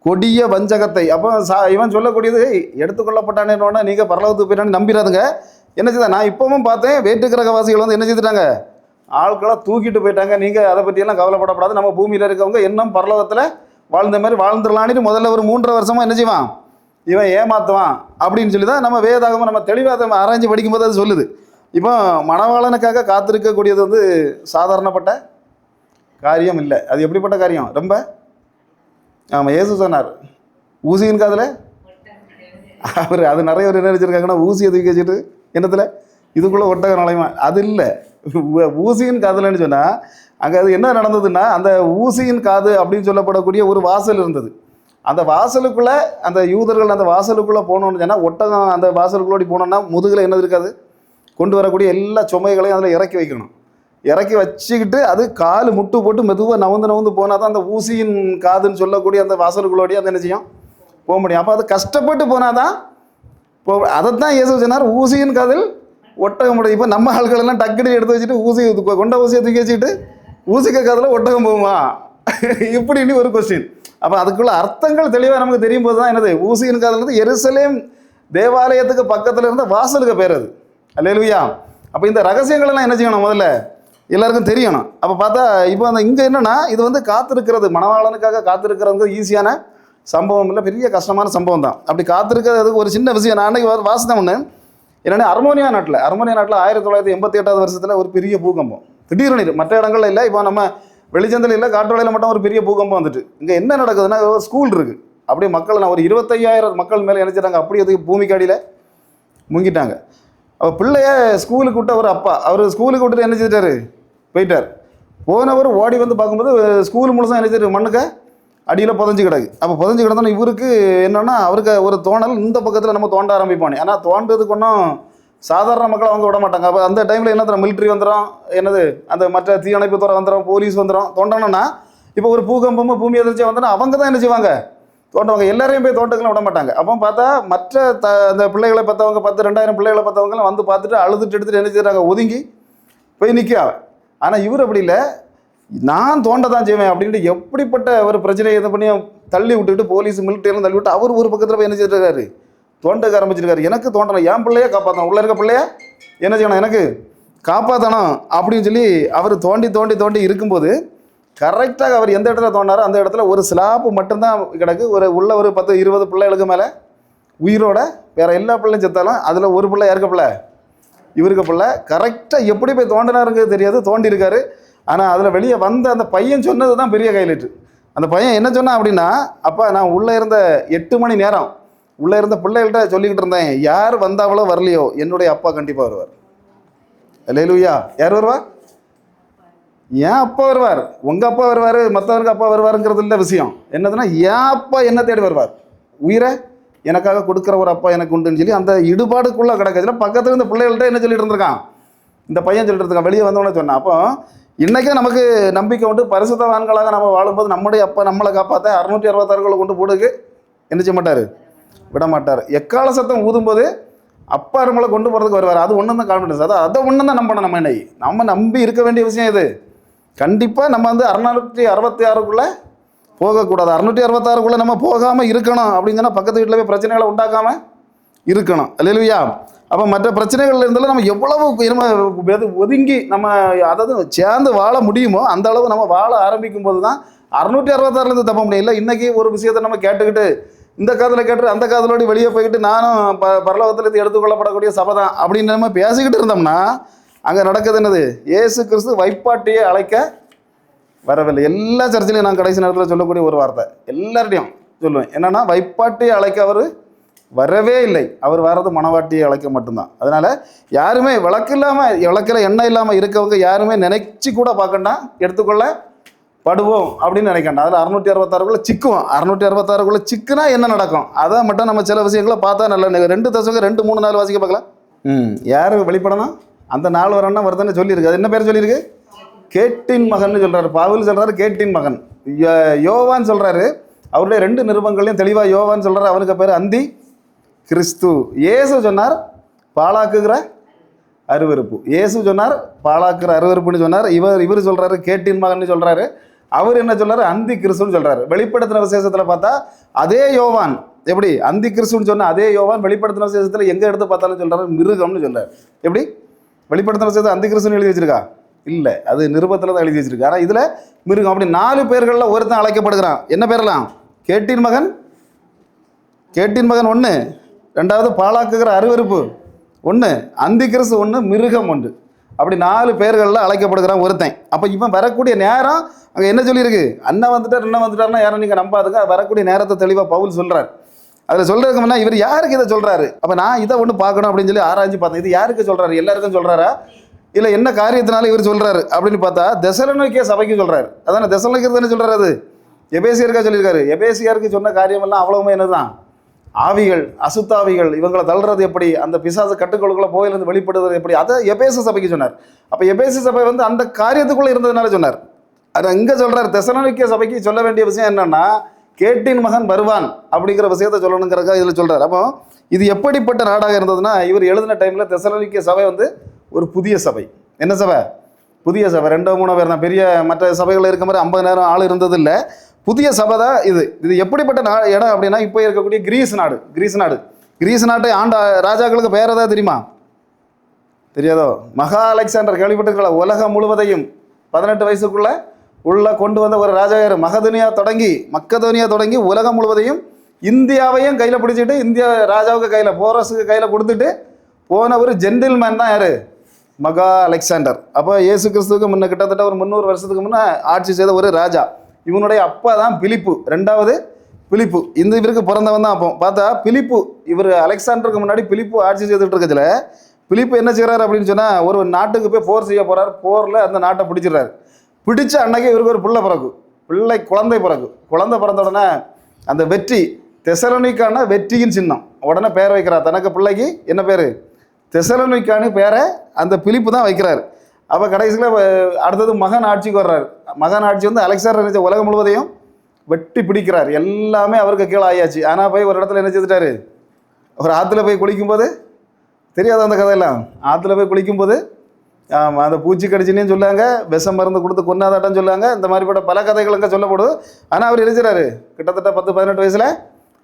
கொடிய வஞ்சகத்தை. அப்போ இவன் சொல்லக்கூடியது எடுத்துக்கொள்ளப்பட்டானேன்னு நீங்கள் பரலோகத்துக்கு போயிட்டான்னு நம்பிடாதுங்க. என்ன செய்தா, நான் இப்பவும் பார்த்தேன், வேற்று கிரகவாசிகள் வந்து என்ன செய்துட்டாங்க, ஆட்களை தூக்கிட்டு போயிட்டாங்க. நீங்கள் அதை பற்றியெல்லாம் கவலைப்படப்படாது, நம்ம பூமியில் இருக்கவங்க இன்னும் பரலோகத்தில் வாழ்ந்த மாதிரி வாழ்ந்துடலான்னு முதல்ல ஒரு 3.5 வருஷமாக என்ன செய்வான், இவன் ஏமாற்றுவான் அப்படின்னு சொல்லி தான் நம்ம வேதாகமம் நம்ம தெளிவாக ஆராய்ச்சி படிக்கும்போது அது சொல்லுது. இப்போ மணவாளனுக்காக காத்திருக்கக்கூடியது வந்து சாதாரணப்பட்ட காரியம் இல்லை. அது எப்படிப்பட்ட காரியம், ரொம்ப ஆமாம். இயேசு சொன்னார், ஊசியின் காதில் அவர் அது நிறைய பேர் என்ன நினச்சிருக்காங்கன்னா, ஊசியை தூக்கி வச்சுட்டு என்னத்தில் இதுக்குள்ளே ஒட்டக நுழையுமா, அது இல்லை. ஊசியின் காதுலன்னு சொன்னால் அங்கே அது என்ன நடந்ததுன்னா, அந்த ஊசியின் காது அப்படின்னு சொல்லப்படக்கூடிய ஒரு வாசல் இருந்தது. அந்த வாசலுக்குள்ளே அந்த யூதர்கள் அந்த வாசலுக்குள்ளே போனோன்னு சொன்னால், ஒட்டகம் அந்த வாசலுக்குள்ளோடி போனோன்னா முதுகில் என்னது இருக்காது, கொண்டு வரக்கூடிய எல்லா சுமைகளையும் அதில் இறக்கி வைக்கணும். இறக்கி வச்சுக்கிட்டு அது கால் முட்டு போட்டு மெதுவாக நவந்து போனால் தான் அந்த ஊசியின் காதுன்னு சொல்லக்கூடிய அந்த வாசலுக்குள்ளோடி அந்த என்ன செய்யும் போக முடியும். அப்போ அது கஷ்டப்பட்டு போனால் தான் அதைத்தான் இயேசு சொன்னார், ஊசியின் காதில் ஒட்டகம் முடியும். இப்போ நம்ம ஆட்கள் எல்லாம் டக்குனு எடுத்து வச்சுட்டு ஊசி கொண்ட ஊசியை தூக்கி வச்சுக்கிட்டு ஊசிக்க காதில் ஒட்டகம் போகுமா இப்படின்னு ஒரு கொஸ்டின். அப்போ அதுக்குள்ள அர்த்தங்கள் தெளிவாக நமக்கு தெரியும் போது தான் என்னது, ஊசியின் காதில் இருந்து எருசலேம் தேவாலயத்துக்கு பக்கத்தில் இருந்த வாசலுக்கு பேர் அது. அல்லேலூயா. அப்போ இந்த ரகசியங்கள் எல்லாம் என்ன செய்யணும், முதல்ல எல்லாருக்கும் தெரியணும். அப்போ பார்த்தா இப்போ அந்த இங்கே என்னன்னா, இது வந்து காத்திருக்கிறது, மணவாளனுக்காக காத்திருக்கிறது ஈஸியான சம்பவம் இல்லை, பெரிய கஷ்டமான சம்பவம் தான். அப்படி காத்திருக்கிறதுக்கு ஒரு சின்ன விஷயம் நான் அன்னைக்கு வாசித்தேன் ஒன்று. என்னென்னா அர்மோனியா நாட்டில் 1988 வருஷத்தில் ஒரு பெரிய பூகம்பம் திடீர்னு, மற்ற இடங்கள்ல இல்லை, இப்போ நம்ம வெளிச்சந்தில் இல்லை, காற்றோலையில் மட்டும் ஒரு பெரிய பூகம்பம் வந்துட்டு. இங்கே என்ன நடக்குதுன்னா, ஒரு ஸ்கூல் இருக்குது, அப்படியே மக்கள் நான் ஒரு 25,000 மக்கள் மேலே நினைச்சிட்டாங்க, அப்படியே அதுக்கு பூமிக்கு அடியில் முங்கிட்டாங்க. அப்போ பிள்ளைய ஸ்கூலுக்கு விட்ட ஒரு அப்பா, அவர் ஸ்கூலுக்கு விட்டுட்டு என்ன செஞ்சிட்டாரு, போயிட்டார். போனவர் ஓடி வந்து பார்க்கும்போது ஸ்கூல் முழுசாக என்ன செய்யுது, மண்ணுக்கு அடியில் புதஞ்சு கிடக்கு. அப்போ புதஞ்சு கிடந்தோன்னா இவருக்கு என்னென்னா, அவருக்கு ஒரு தோணல், இந்த பக்கத்தில் நம்ம தோண்ட ஆரம்பிப்பானே. ஆனால் தோண்டதுக்கு ஒன்றும் சாதாரண மக்களை அவங்க விட மாட்டாங்க. அப்போ அந்த டைமில் என்ன தரோம், மிலிட்ரி வந்துடும், என்னது அந்த மற்ற தீயணைப்பு துறை வந்துடும், போலீஸ் வந்துடும். தோண்டணும்னா இப்போ ஒரு பூகம்பமும் பூமி எதிர்ச்சியாக வந்தோன்னா அவங்க தான் என்ன செய்வாங்க, தோண்டவங்க. எல்லாரையும் போய் தோட்டங்களும் விட மாட்டாங்க. அப்போ பார்த்தா மற்ற அந்த பிள்ளைகளை பார்த்தவங்க 10,000-2,000 பிள்ளைகளை பார்த்தவங்கலாம் வந்து பார்த்துட்டு அழுதுட்டு எடுத்துகிட்டு என்ன செய்கிறாங்க, ஒதுங்கி போய் நிற்க. ஆனால் இவர் அப்படி இல்லை, நான் தோண்ட தான் செய்வேன் அப்படின்ட்டு எப்படிப்பட்ட ஒரு பிரச்சனையை இது பண்ணி தள்ளி விட்டுட்டு, போலீஸ் மிலிட்டரியெல்லாம் தள்ளி விட்டு அவர் ஒரு பக்கத்தில் போய் என்ன செய்யிருக்காரு, தோண்டக்க ஆரம்பிச்சிருக்காரு. எனக்கு தோண்டணும், என் பிள்ளைய காப்பாற்றணும், உள்ளே இருக்க பிள்ளைய என்ன செய்யணும், எனக்கு காப்பாற்றணும் அப்படின்னு சொல்லி அவர் தோண்டி தோண்டி தோண்டி இருக்கும்போது கரெக்டாக அவர் எந்த இடத்துல தோண்டாரோ அந்த இடத்துல ஒரு ஸ்லாப்பு மட்டும்தான் கிடக்கு. உள்ள ஒரு 10-20 பிள்ளைகளுக்கு மேலே உயிரோட, வேறு எல்லா பிள்ளையும் செத்தாலும் அதில் ஒரு பிள்ளை யாருக்க பிள்ளை, இவருக்கு பிள்ளை. கரெக்டாக எப்படி போய் தோண்டினாருங்கிறது தெரியாது, தோண்டியிருக்காரு. ஆனால் அதில் வெளியே வந்த அந்த பையன் சொன்னது தான் பெரிய ஹைலைட்டு. அந்த பையன் என்ன சொன்னான் அப்படின்னா, அப்பா நான் உள்ளே இருந்த 8 மணி நேரம் உள்ளே இருந்த பிள்ளைகள்கிட்ட சொல்லிக்கிட்டு இருந்தேன், யார் வந்தாவளோ வரலையோ என்னுடைய அப்பா கண்டிப்பாக வருவார். அல்லேலூயா. யார் வருவா, ஏன் அப்பா வருவார், உங்கள் அப்பா வருவார், மற்றவருக்கு அப்பா வருவாருங்கிறது இல்லை விஷயம். என்னதுன்னா ஏன் அப்பா என்ன தேடி வருவார், உயிரை எனக்காக கொடுக்குற ஒரு அப்பா எனக்கு உண்டுன்னு சொல்லி அந்த இடுபாடுக்குள்ளே கிடக்குதுல. பக்கத்தில் இந்த பிள்ளைகள்கிட்ட என்ன சொல்லிட்டு இருந்திருக்கான், இந்த பையன் சொல்லிட்டு இருக்கான், வெளியே வந்தவொடனே சொன்னான். அப்போ இன்றைக்கே நமக்கு நம்பிக்கை உண்டு, பரிசுத்தவான்களாக நம்ம வாழும்போது நம்முடைய அப்பா நம்மளை காப்பாற்ற 666 கொண்டு போடுக்கு என்ன செய்ய மாட்டார், விட மாட்டார். எக்கால சத்தம் ஊதும்போது அப்பா நம்மளை கொண்டு போகிறதுக்கு வருவார். அது ஒன்று தான் கான்ஃபிடன்ஸ், அதை ஒன்று தான் நம்பணும். நம்ம நம்பி இருக்க வேண்டிய விஷயம் இது. கண்டிப்பாக நம்ம வந்து 666க்குள்ளே போகக்கூடாது, 666க்குள்ளே நம்ம போகாமல் இருக்கணும். அப்படின்னு சொன்னால் பக்கத்து வீட்டில் போய் பிரச்சனைகளை உண்டாக்காமல் இருக்கணும். அல்லேலூயா. அப்போ மற்ற பிரச்சனைகள் இருந்தாலும் நம்ம எவ்வளவு ஒதுங்கி நம்ம அதாவது சேர்ந்து வாழ முடியுமோ அந்த அளவு நம்ம வாழ ஆரம்பிக்கும் போது தான் 666 தப்ப முடியல. இன்றைக்கி ஒரு விஷயத்தை நம்ம கேட்டுக்கிட்டு இந்த காதில் கேட்டு அந்த காதலோடு வெளியே போய்கிட்டு நானும் பரலோகத்திலிருந்து எடுத்துக்கொள்ளப்படக்கூடிய சபை தான் அப்படின்னு நம்ம பேசிக்கிட்டு இருந்தோம்னா அங்கே நடக்குது என்னது, இயேசு கிறிஸ்து வைப்பாட்டியை அழைக்க வரவில்லை. எல்லா சர்ச்சிலையும் நான் கடைசி நேரத்தில் சொல்லக்கூடிய ஒரு வார்த்தை எல்லார்டையும் சொல்லுவேன், என்னென்னா வைப்பாட்டியை அழைக்க அவர் வரவே இல்லை, அவர் வர்றது மணவாட்டியை அழைக்க மட்டும்தான். அதனால் யாருமே விளக்கில் எண்ணெய் இல்லாமல் இருக்கவங்க யாருமே நினைச்சு கூட பார்க்கண்டா, எடுத்துக்கொள்ள படுவோம் அப்படின்னு நினைக்கண்டா. அதில் 666க்குள்ளே சிக்குவோம். 666க்குள்ளே சிக்குனா என்ன நடக்கும் அதை மட்டும் நம்ம சில விஷயங்களை பார்த்தா நல்ல 2 தசங்க 2, 3, 4 வாசிக்க பார்க்கலாம். யார் வெளிப்படணும், அந்த 4 வரணும்னா வருதுன்னு சொல்லியிருக்கு. அது என்ன பேர் சொல்லியிருக்கு, கேட்டின் மகன் சொல்கிறாரு. பவுல் சொல்கிறாரு கேட்டின் மகன். யோவான் சொல்கிறாரு, அவருடைய 2 நிருபங்களையும் தெளிவாக யோவான் சொல்கிறார், அவனுக்கு பேர் அந்தி கிறிஸ்து. இயேசு சொன்னார் பாழாக்குகிற அருவருப்பு, இயேசு சொன்னார் பாழாக்குகிற அருவருப்புன்னு சொன்னார். இவர் சொல்கிறாரு கேட்டின் மகன் சொல்கிறாரு. அவர் என்ன சொல்கிறாரு, அந்தி கிறிஸ்துன்னு சொல்கிறாரு. வெளிப்படுத்தின விசேஷத்தில் பார்த்தா அதே யோவான் எப்படி அந்தி கிறிஸ்துன்னு சொன்ன அதே யோவான் வெளிப்படுத்தின விசேஷத்தில் எங்கே எடுத்து பார்த்தாலும் சொல்கிறாரு மிருகம்னு சொல்கிறார். எப்படி வெளிப்படுத்தின விசேஷத்தை அந்தி கிறிஸ்துன்னு எழுதி வச்சிருக்கா, இல்லை, அது நிருபத்தில் தான் எழுதி வச்சிருக்கு. ஆனால் இதில் மிருகம். அப்படி 4 பேர்களில் ஒருத்தன் அழைக்கப்படுகிறான். என்ன பேரெல்லாம், கேட்டின் மகன் 1, 2வது பாழாக்குகிற அருவருப்பு 1, அந்தி கிறிஸ்து 1, மிருகம் 1. அப்படி 4 பேர்களில் அழைக்கப்படுகிறான் ஒருத்தன். அப்போ இவன் வரக்கூடிய நேரம் அங்கே என்ன சொல்லியிருக்கு, அண்ணன் வந்துட்டார்னா யாரும் நீங்கள் நம்பாதுங்க. வரக்கூடிய நேரத்தை தெளிவாக பவுல் சொல்கிறார். அதில் சொல்கிறதுக்கு முன்னா இவர் யாருக்கு இதை சொல்கிறாரு, அப்போ நான் இதை ஒன்று பார்க்கணும் அப்படின்னு சொல்லி ஆராய்ச்சி பார்த்தேன். இது யாருக்கு சொல்கிறாரு, எல்லாருக்கும் சொல்கிறாரா, இல்லை என்ன காரியத்தினால இவர் சொல்கிறாரு அப்படின்னு பார்த்தா தெசலோனிக்கே சபைக்கு சொல்கிறாரு. அதான தெசலோனிக்கர் தானே சொல்கிறாரு, அது எபேசியருக்கா சொல்லியிருக்காரு. எபேசியருக்கு சொன்ன காரியமெல்லாம் அவ்வளவுமே என்னதான், ஆவிகள் அசுத்தாவிகள் இவங்களை தள்ளுறது எப்படி, அந்த பிசாசு கட்டுக்கொள்ளுக்குள்ள போயிலிருந்து வெளிப்படுறது எப்படி, அதை எபேசு சபைக்கு சொன்னார். அப்போ எபேசு சபை வந்து அந்த காரியத்துக்குள்ளே இருந்ததுனால சொன்னார். அதை இங்கே சொல்கிறார். தெசலோனிக்கே சபைக்கு சொல்ல வேண்டிய விஷயம் என்னென்னா, கேட்டின் மகன் வருவான் அப்படிங்கிற விஷயத்தை சொல்லணுங்கிறக்கா இதில் சொல்கிறார். அப்போ இது எப்படிப்பட்ட நாடாக இருந்ததுன்னா, இவர் எழுதின டைமில் தெசலோனிக்கே சபை வந்து ஒரு புதிய சபை. என்ன சபை, புதிய சபை. 2, 3 பேர் தான், பெரிய மற்ற சபைகள் இருக்க மாதிரி 50,000 ஆள் இருந்தது இல்லை, புதிய சபை தான் இது. இது எப்படிப்பட்ட இடம் அப்படின்னா, இப்போ இருக்கக்கூடிய கிரீஸ் நாட்டை ஆண்ட ராஜாக்களுக்கு பேர் ஏதாவது தெரியுமா, தெரியாதோ? மகா அலெக்சாண்டர் கேள்விப்பட்டிருக்கல? உலகம் முழுவதையும் 18 வயசுக்குள்ள உள்ள கொண்டு வந்த ஒரு ராஜா யார்? மக்கதோனியா தொடங்கி உலகம் முழுவதையும் இந்தியாவையும் கையில் பிடிச்சிட்டு இந்தியா ராஜாவுக்கு கையில் போரஸுக்கு கையில் கொடுத்துட்டு போன ஒரு ஜென்டில்மேன் தான் யார்? மகா அலெக்சாண்டர். அப்போ இயேசு கிறிஸ்துவுக்கு முன்ன கிட்டத்தட்ட ஒரு 300 வருஷத்துக்கு முன்னே ஆட்சி செய்த ஒரு ராஜா. இவனுடைய அப்பா தான் பிலிப்பு, 2வது பிலிப்பு. இவருக்கு பிறந்தவன் தான். அப்போ பார்த்தா பிலிப்பு, இவர் அலெக்சாண்டருக்கு முன்னாடி பிலிப்பு ஆட்சி செய்துட்டு இருக்கச்சுல, பிலிப்பு என்ன செய்கிறார் அப்படின்னு சொன்னால், ஒரு நாட்டுக்கு போய் போர் செய்ய போகிறார். போரில் அந்த நாட்டை பிடிச்சிடுறாரு. பிடிச்ச அன்னைக்கு இவருக்கு ஒரு குழந்தை பிறந்த உடனே அந்த வெற்றி, தெசலோனிக்கான வெற்றியின் சின்னம், உடனே பேர் வைக்கிறார். தனக்கு பிள்ளைக்கு என்ன பேர்? தெசலோனிக்கானு பேரை அந்த பிலிப்பு தான் வைக்கிறார். அப்போ கடைசியில் அடுத்தது மகன் ஆட்சிக்கு வர்றாரு. மகன் ஆட்சி வந்து அலெக்சாண்டர் நினைச்ச உலகம் முழுவதையும் வெட்டி பிடிக்கிறார். எல்லாமே அவருக்கு கீழே ஆயாச்சு. ஆனால் போய் ஒரு இடத்துல என்ன செய்துட்டாரு? ஒரு ஆற்றுல போய் குளிக்கும்போது, தெரியாத அந்த கதையெல்லாம், ஆற்றுல போய் குளிக்கும்போது அந்த பூச்சி கடிச்சின்னு சொல்லுவாங்க, விஷம் மருந்து கொடுத்து கொன்னாதாட்டம் சொல்லுவாங்க. இந்த மாதிரிப்பட்ட பல கதைகள் அங்கே சொல்லப்படுது. ஆனால் அவர் எழுதுறாரு கிட்டத்தட்ட 10-18 வயசில்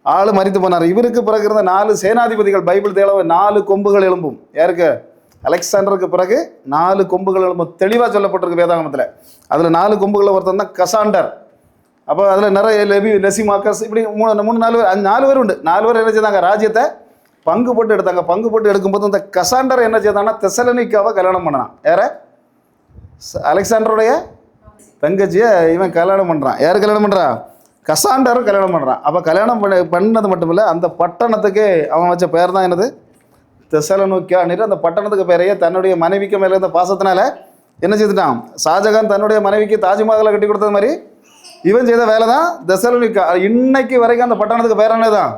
ஆள் மரித்து போனார். இவருக்கு பிறகு இருந்த 4 சேனாதிபதிகள், பைபிள் தேவை 4 கொம்புகள் எழும்பும். யாருக்கு? அலெக்சாண்டருக்கு பிறகு 4 கொம்புகள் எழும்பும் தெளிவாக சொல்லப்பட்டிருக்கு வேதாகமத்தில். அதில் 4 கொம்புகளில் ஒருத்தன் தான் கசாண்டர். அப்போ அதில் நிறைய லெசிமாக்கஸ், இப்படி 4 பேர் உண்டு. 4 பேர் என்ன செய்தாங்க? ராஜ்யத்தை பங்கு போட்டு எடுத்தாங்க. பங்கு போட்டு எடுக்கும்போது இந்த கசாண்டர் என்ன செய்தான்னா தெசலோனிக்காவை கல்யாணம் பண்ணான். யார? அலெக்சாண்டருடைய தங்கச்சியை இவன் கல்யாணம் பண்ணுறான். யார் கல்யாணம் பண்ணுறான்? கசாண்டரும் கல்யாணம் பண்ணுறான். அப்போ கல்யாணம் பண்ணது மட்டும் இல்லை, அந்த பட்டணத்துக்கு அவன் வச்ச பேர் தான் என்னது? தெசலோனிக்கா. அந்த பட்டணத்துக்கு பேரையே தன்னுடைய மனைவிக்கு மேலே இருந்த பாசத்தினால என்ன செய்துட்டான்? ஷாஜகான் தன்னுடைய மனைவிக்கு தாஜ்மஹாலை கட்டி கொடுத்தது மாதிரி இவன் செய்த வேலை தான் தெசலோனிக்கா. இன்னைக்கு வரைக்கும் அந்த பட்டணத்துக்கு பேர் என்னதான்?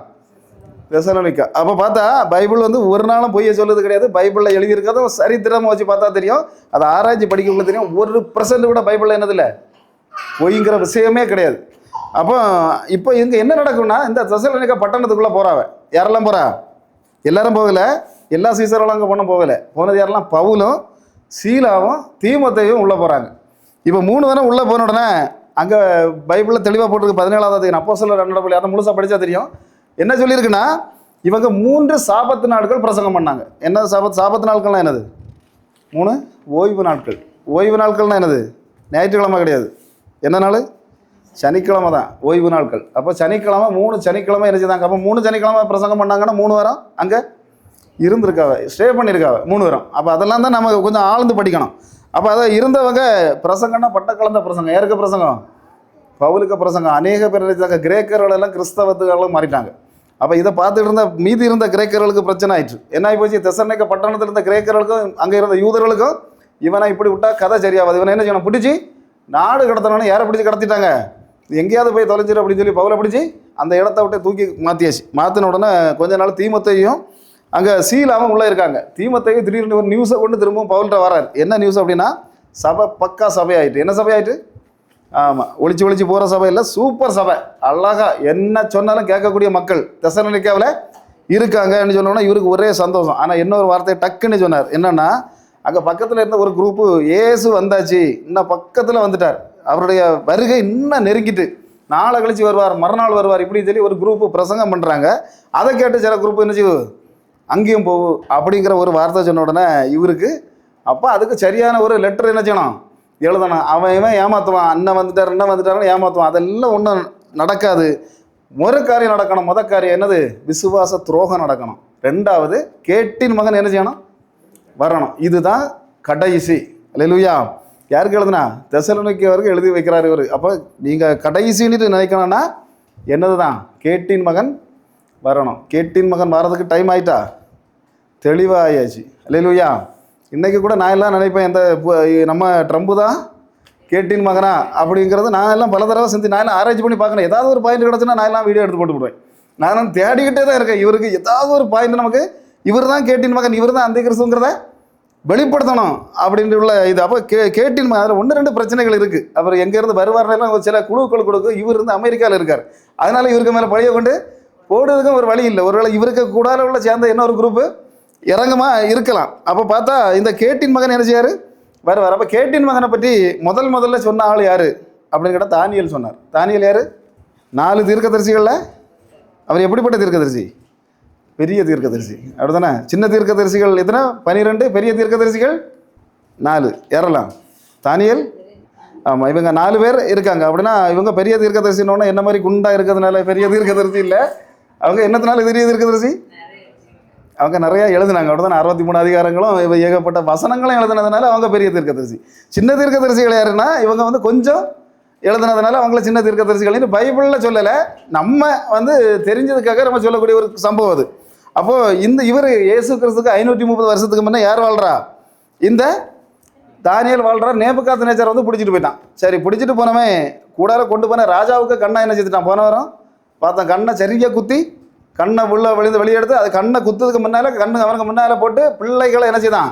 தெசலோனிக்கா. அப்போ பார்த்தா பைபிள் வந்து ஒரு நாளும் பொய்யை சொல்லுறது கிடையாது. பைபிளில் எழுதியிருக்கிறதும் சரித்திரமாக வச்சு பார்த்தா தெரியும். அதை ஆராய்ச்சி படிக்கக்குள்ள தெரியும். 1% கூட பைபிளில் என்னதில்லை, பொய்ங்கிற விஷயமே கிடையாது. அப்போ இப்போ இங்கே என்ன நடக்கும்னா, இந்த தெசலோனிக்கா பட்டணத்துக்குள்ளே போகிறாவ யாரெல்லாம் போகிறா? எல்லாரும் போகலை. எல்லா சீசரெல்லாம் அங்கே போகலை. போனது யாரெல்லாம்? பவுலும் சீலாவும் தீமோத்தேயும் உள்ளே போகிறாங்க. இப்போ 3 தானே உள்ளே போன உடனே அங்கே பைபிளில் தெளிவாக போட்டிருக்கு. 17வது அப்போஸ்தலர் நடவடிக்கை, அதை முழுசாக படித்தா தெரியும். என்ன சொல்லியிருக்குன்னா, இவங்க 3 சாபத்து நாட்கள் பிரசங்கம் பண்ணாங்க. என்ன சாபத்து நாட்கள்லாம் என்னது? 3 ஓய்வு நாட்கள். ஓய்வு நாட்கள்னா என்னது? ஞாயிற்றுக்கிழமை கிடையாது. என்ன நாள்? சனிக்கிழமை தான் ஓய்வு நாட்கள். அப்போ சனிக்கிழமை 3 சனிக்கிழமை என்ன செய்தாங்க? அப்போ 3 சனிக்கிழமை பிரசங்கம் பண்ணாங்கன்னா 3 வாரம் அங்கே இருந்திருக்காவ, ஸ்டே பண்ணியிருக்காவ 3 வாரம். அப்போ அதெல்லாம் தான் நம்ம கொஞ்சம் ஆழ்ந்து படிக்கணும். அப்போ அதை இருந்தவங்க பிரசங்கம்னா பட்ட கலந்த பிரசங்கம். யாருக்கு பிரசங்கம்? பவுலுக்கு பிரசங்கம். அநேக பேர் நினைச்சாங்க கிரேக்கர்கள் எல்லாம் கிறிஸ்தவத்துக்கெல்லாம் மாறிட்டாங்க. அப்போ இதை பார்த்துட்டு இருந்த மீதி இருந்த கிரேக்கர்களுக்கு பிரச்சனை ஆயிடுச்சு. என்ன ஆகி போச்சு? தெசலோனிக்கா பட்டணத்தில் இருந்த கிரேக்கர்களுக்கும் அங்கே இருந்த யூதர்களுக்கும் இவனை இப்படி விட்டா கதை சரியாவது, இவனை என்ன செய்யணும்? பிடிச்சி நாடு கடத்தணும்னு யாரை பிடிச்சி கடத்திட்டாங்க? எங்கேயாவது போய் தொலைஞ்சிரு அப்படின்னு சொல்லி பவுலை பிடிச்சி அந்த இடத்த விட்டு தூக்கி மாற்றியாச்சு. மாற்றின உடனே கொஞ்ச நாள் தீமோத்தேயும் அங்கே சீலாமல் உள்ளே இருக்காங்க. தீமோத்தேயும் திடீர்னு ஒரு நியூஸை கொண்டு திரும்பவும் பவுல்கிட்ட வரார். என்ன நியூஸ் அப்படின்னா, சபை பக்கா சபையாயிட்டு. என்ன சபையாயிட்டு? ஆமாம், ஒளிச்சு போகிற சபை இல்லை, சூப்பர் சபை. அழகா என்ன சொன்னாலும் கேட்கக்கூடிய மக்கள் தெசலோனிக்காவில் இருக்காங்கன்னு சொன்னோன்னா இவருக்கு ஒரே சந்தோஷம். ஆனால் இன்னொரு வார்த்தையை டக்குன்னு சொன்னார். என்னன்னா, அங்கே பக்கத்தில் இருந்த ஒரு குரூப்பு, ஏசு வந்தாச்சு, இன்னும் பக்கத்தில் வந்துட்டார், அவருடைய வருகை இன்னும் நெருங்கிட்டு, நாளை கழிச்சு வருவார், மறுநாள் வருவார், இப்படின்னு சொல்லி ஒரு குரூப்பு பிரசங்கம் பண்ணுறாங்க. அதை கேட்டு சில குரூப்பு என்ன செய்யும், அங்கேயும் போகும் அப்படிங்கிற ஒரு வார்த்தை சொன்ன உடனே இவருக்கு அப்போ அதுக்கு சரியான ஒரு லெட்டர் என்ன செய்யணும், எழுதணும். அவன் ஏமாற்றுவான், அண்ணன் வந்துட்டாருன்னு ஏமாற்றுவான். அதெல்லாம் ஒன்றும் நடக்காது. ஒரு காரியம் நடக்கணும். முத காரியம் என்னது? விசுவாச துரோகம் நடக்கணும். 2வது கேட்டின் மகன் என்ன செய்யணும்? வரணும். இதுதான் கடைசி. அல்லேலூயா. யாருக்கு எழுதுனா? தெசலோனிக்கேயருக்கு எழுதி வைக்கிறார் இவர். அப்போ நீங்கள் கடைசின்னு நினைக்கணும்னா என்னது தான்? கேட்டின் மகன் வரணும். கேட்டின் மகன் வர்றதுக்கு டைம் ஆயிட்டா? தெளிவாக ஆயாச்சு. அல்லேலூயா. இன்றைக்கி கூட நான் எல்லாம் நினைப்பேன், இந்த நம்ம ட்ரம்ப்பு தான் கேட்டின் மகனா அப்படிங்கிறது நான் எல்லாம் பல தடவை நான் எல்லாம் ஆராய்ச்சி பண்ணி பார்க்கணும். ஏதாவது ஒரு பாயிண்ட் கிடச்சுன்னா நான் எல்லாம் வீடியோ எடுத்து போட்டு விடுவேன். நான் தேடிக்கிட்டே தான் இருக்கேன். இவருக்கு ஏதாவது ஒரு பாயிண்ட் நமக்கு இவர் தான் கேட்டின் மகன், இவர் தான் அந்த கிறிஸ்துங்கிறத வெளிப்படுத்தணும் அப்படின்ட்டு உள்ள இது. அப்போ கேட்டின் மகன் அதில் 1-2 பிரச்சனைகள் இருக்குது. அப்புறம் எங்கேருந்து வருவார்லாம் சில குழுக்கள் கொடுக்கும். இவர் வந்து அமெரிக்காவில் இருக்கார், அதனால் இவருக்கு மேலே பழியை கொண்டு போடுறதுக்கும் ஒரு வழி இல்லை. ஒருவேளை இவருக்கு கூடால உள்ள சேர்ந்த இன்னொரு குரூப்பு இறங்குமா இருக்கலாம். அப்போ பார்த்தா இந்த கேட்டின் மகன் என்ன செய்யார்? வருவார். அப்போ கேட்டின் மகனை பற்றி முதல்ல சொன்ன ஆள் யார் அப்படின்னு கேட்டால் தானியேல் சொன்னார். தானியேல் யார்? 4 தீர்க்கதரிசிகளில் அவர் எப்படிப்பட்ட தீர்க்கதரிசி? பெரிய தீர்க்கதரிசி அப்படிதானே. சின்ன தீர்க்கதரிசிகள் எத்தனை? 12. பெரிய தீர்க்கதரிசிகள் 4. யாரெல்லாம்? தானியேல். ஆமாம், இவங்க 4 பேர் இருக்காங்க. அப்படின்னா இவங்க பெரிய தீர்க்கதரிசின்னு என்ன மாதிரி குண்டா இருக்கிறதுனால பெரிய தீர்க்கதரிசி இல்லை. அவங்க என்னத்தினால பெரிய தீர்க்கதரிசி? அவங்க நிறையா எழுதுனாங்க. அப்படிதானே. 63 அதிகாரங்களும் ஏகப்பட்ட வசனங்களும் எழுதுனதுனால அவங்க பெரிய தீர்க்கதரிசி. சின்ன தீர்க்கதரிசிகள் யாருன்னா இவங்க வந்து கொஞ்சம் எழுதுனதுனால அவங்கள சின்ன தீர்க்கதரிசிகள்னு பைபிளில் சொல்லலை, நம்ம வந்து தெரிஞ்சதுக்காக நம்ம சொல்லக்கூடிய ஒரு சம்பவம் அது. அப்போது இவர் இயேசு கிறிஸ்துக்கு 530 வருஷத்துக்கு முன்னே யார் வாழ்கிறா? இந்த தானியேல் வாழ்றா. நேபுகாத்நேச்சார் வந்து பிடிச்சிட்டு போயிட்டான். சரி, பிடிச்சிட்டு போனவன் கூடார கொண்டு போன ராஜாவுக்கு கண்ணை என்ன செஞ்சுட்டான்? போன வாரம் பார்த்தேன், கண்ணை சரியாக குத்தி கண்ணை உள்ள வெளியெடுத்து அது கண்ணை குத்துறதுக்கு முன்னால் அவனுக்கு முன்னால் போட்டு பிள்ளைகளை என்ன செய்தான்?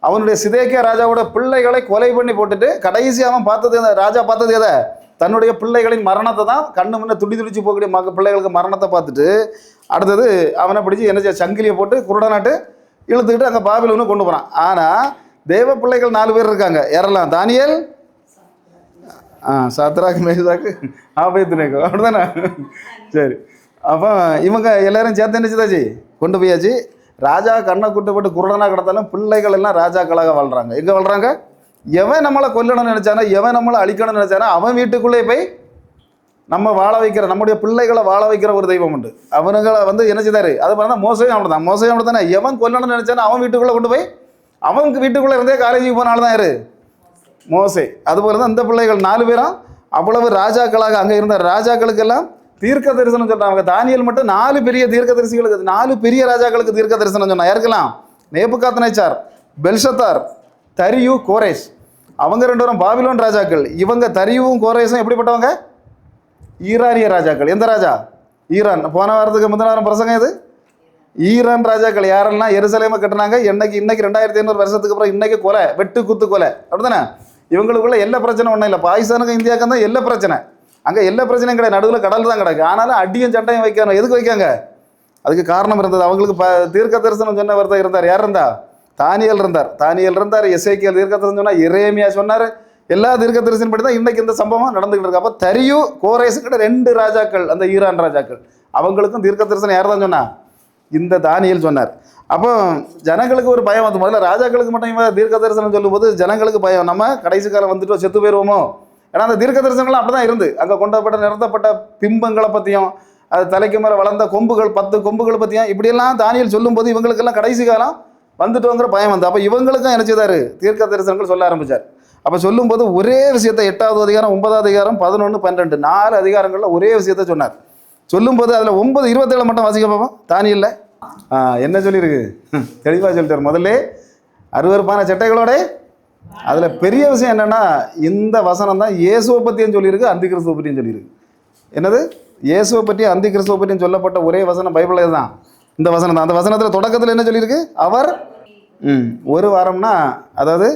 அவனுடைய சிதேக்கியா ராஜாவோட பிள்ளைகளை கொலை பண்ணி போட்டுட்டு கடைசி அவன் பார்த்தது ராஜா பார்த்தது எதை? தன்னுடைய பிள்ளைகளின் மரணத்தை தான். கண்ணு முன்னே துடிச்சு போகக்கூடிய பிள்ளைகளுக்கு மரணத்தை பார்த்துட்டு அடுத்தது அவனை பிடிச்சி என்ன செய்ய? சங்கிலியை போட்டு குருடனாட்டு இழுத்துக்கிட்டு அங்கே பாபிலோனு கொண்டு போகிறான். ஆனால் தேவ பிள்ளைகள் 4 பேர் இருக்காங்க. யாரெல்லாம்? தானியேல், சாத்ராக், மேஷாக்கு, ஆபேத்நேகோ. அப்படிதானே. சரி, அப்போ இவங்க எல்லாரும் சேர்த்து என்ன செய்தாச்சு? கொண்டு போயாச்சு. ராஜா கண்ணை கூட்டு போட்டு குருடனாக கிடந்தாலும் பிள்ளைகள் எல்லாம் ராஜாக்களாக வாழ்கிறாங்க. எங்கே வாழ்கிறாங்க? எவன் நம்மளை கொல்லணும்னு நினச்சானோ, எவன் நம்மளை அழிக்கணும்னு நினச்சானோ அவன் வீட்டுக்குள்ளே போய் நம்ம வாழ வைக்கிற, நம்முடைய பிள்ளைகளை வாழ வைக்கிற ஒரு தெய்வம் உண்டு. அவனுங்களை வந்து என்ன செய்தாரு? அது பார்த்தா மோசையும் அப்படிதான். மோசையும் அப்படி தானே. எவன் கொல்லணும்னு நினச்சானோ அவன் வீட்டுக்குள்ளே கொண்டு போய் அவனுக்கு வீட்டுக்குள்ளே இருந்தே காலேஜுக்கு போனால தான் யாரு? மோசே. அதுபோல தான் இந்த பிள்ளைகள் 4 பேரும் அவ்வளவு ராஜாக்களாக அங்கே இருந்த ராஜாக்களுக்கெல்லாம் தீர்க்க தரிசனம் சொல்றாங்க. தானியேல் மட்டும் 4 பெரிய தீர்க்க தரிசிகளுக்கு, 4 பெரிய ராஜாக்களுக்கு தீர்க்க தரிசனம் சொன்னா. யாருக்கெல்லாம்? நேபுகாத்நேச்சார், பெல்ஷத்தார், தரியு, கோரேஸ். அவங்க 2 பேரும் பாபிலோன் ராஜாக்கள். இவங்க தரியுவும் கோரேஸும் எப்படிப்பட்டவங்க? ஈரானிய ராஜாக்கள். எந்த ராஜா? ஈரான். போன வாரத்துக்கு முந்தின வாரம் பிரசங்கம் இது. ஈரான் ராஜாக்கள் யாரெல்லாம் எருசலேமை கட்டினாங்க. இன்னைக்கு 2500 வருஷத்துக்கு அப்புறம் இன்னைக்கு கொலை, வெட்டு குத்து கொலை. அப்படிதானே. இவங்களுக்குள்ள எல்லா பிரச்சனை ஒன்றும் இல்லை. பாகிஸ்தானுக்கும் இந்தியாவுக்கும் தான் எல்லா பிரச்சனை. அங்கே எல்லா பிரச்சனையும் கிடையாது, நடுவில் கடல் தான் கிடக்கு. ஆனாலும் அடியும் சண்டையும் வைக்கணும். எதுக்கு வைக்காங்க? அதுக்கு காரணம் இருந்தது. அவங்களுக்கு தீர்க்க தரிசனம் சொன்ன ஒருத்தர் இருந்தார். யார் இருந்தா? தானியேல் இருந்தார். எசேக்கியேல் தீர்க்க தரிசனம் சொன்னார். எரேமியா சொன்னார். எல்லா தீர்க்க தரிசனம் படி தான் இன்னைக்கு இந்த சம்பவம் நடந்துகிட்டு இருக்கு. அப்போ தரியு, கோரேஸு கிட்ட 2 ராஜாக்கள், அந்த ஈரான் ராஜாக்கள். அவங்களுக்கும் தீர்க்க தரிசனம் யார் தான் சொன்னா? இந்த தானியேல் சொன்னார். அப்போ ஜனங்களுக்கு ஒரு பயம் வந்து, முதல்ல ராஜாக்களுக்கு மட்டும் இவன் தீர்க்க தரிசனம் சொல்லும்போது ஜனங்களுக்கு பயம், நம்ம கடைசி காலம் வந்துட்டு செத்து போயிடுவோமோ. ஏன்னா அந்த தீர்க்க தரிசனங்கள்லாம் அப்படி தான் இருந்து அங்கே கொண்டப்பட்ட நிறுத்தப்பட்ட பிம்பங்களை பற்றியும் அது தலைக்கு மேலே வளர்ந்த கொம்புகள் 10 கொம்புகளை பற்றியும் இப்படியெல்லாம் தானியேல் சொல்லும்போது இவங்களுக்கெல்லாம் கடைசி காலம் வந்துட்டோங்கிற பயம் வந்து. அப்போ இவங்களுக்கும் என்ன செய்தார்? தீர்க்க தரிசனங்கள் சொல்ல ஆரம்பித்தார். அப்போ சொல்லும்போது ஒரே விஷயத்தை 8வது அதிகாரம், 9வது அதிகாரம், 11, 12 4 அதிகாரங்களில் ஒரே விஷயத்த சொன்னார். சொல்லும்போது அதில் 9, 27 மட்டும் வாசிக்க பார்ப்போம். தானியேல்ல என்ன சொல்லியிருக்கு? தெளிவாக சொல்லிட்டார். முதல்ல அருவருப்பான சட்டைகளோட. அதில் பெரிய விஷயம் என்னென்னா, இந்த வசனம் தான் இயேசுவை பற்றியும் சொல்லியிருக்கு, அந்தி கிறிஸ்துவை பற்றியும் சொல்லியிருக்கு. என்னது? இயேசுவை பற்றி அந்தி கிறிஸ்துவை பற்றியும் சொல்லப்பட்ட ஒரே வசனம் பைபிளில் தான் இந்த வசனம் தான். அந்த வசனத்தில் தொடக்கத்தில் என்ன சொல்லியிருக்கு? அவர் ஒரு வாரம்னா, அதாவது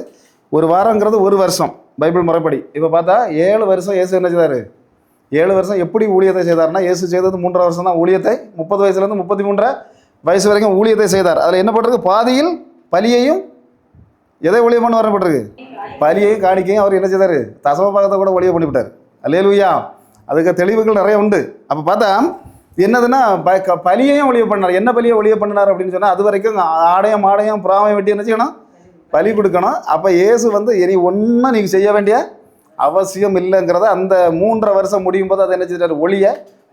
ஒரு வாரங்கிறது ஒரு வருஷம் பைபிள் முறைப்படி. இப்போ பார்த்தா 7 வருஷம் இயேசு என்ன செய்தார்? 7 வருஷம் எப்படி ஊழியத்தை செய்தார்னா, இயேசு செய்தது 3 வருஷம் தான் ஊழியத்தை. 30 வயசுலேருந்து 33 வயசு வரைக்கும் ஊழியத்தை செய்தார். அதில் என்ன பண்ணுறது? பாதியில் பலியையும் எதை ஊழியம் பண்ண வரப்பட்டிருக்கு? பலியையும் காணிக்கையும் அவர் என்ன செய்தார்? தசம பாகத்தை கூட ஊழியம் பண்ணிவிட்டார். அல்லேலூயா. அதுக்கு தெளிவுகள் நிறைய உண்டு. அப்போ பார்த்தா என்னதுன்னா, பலியையும் ஒழிய பண்ணார். என்ன பலியை ஒழிய பண்ணினார் அப்படின்னு சொன்னால், அது வரைக்கும் ஆடையும் மாடையும் புறாமையும் வெட்டி என்ன செய்யணும்? பலி கொடுக்கணும். அப்போ இயேசு வந்து இனி ஒன்றும் நீங்கள் செய்ய வேண்டிய அவசியம் இல்லைங்கிறத அந்த 3.5 வருஷம் முடியும் போது அதை என்ன செய்தார்? ஒளிய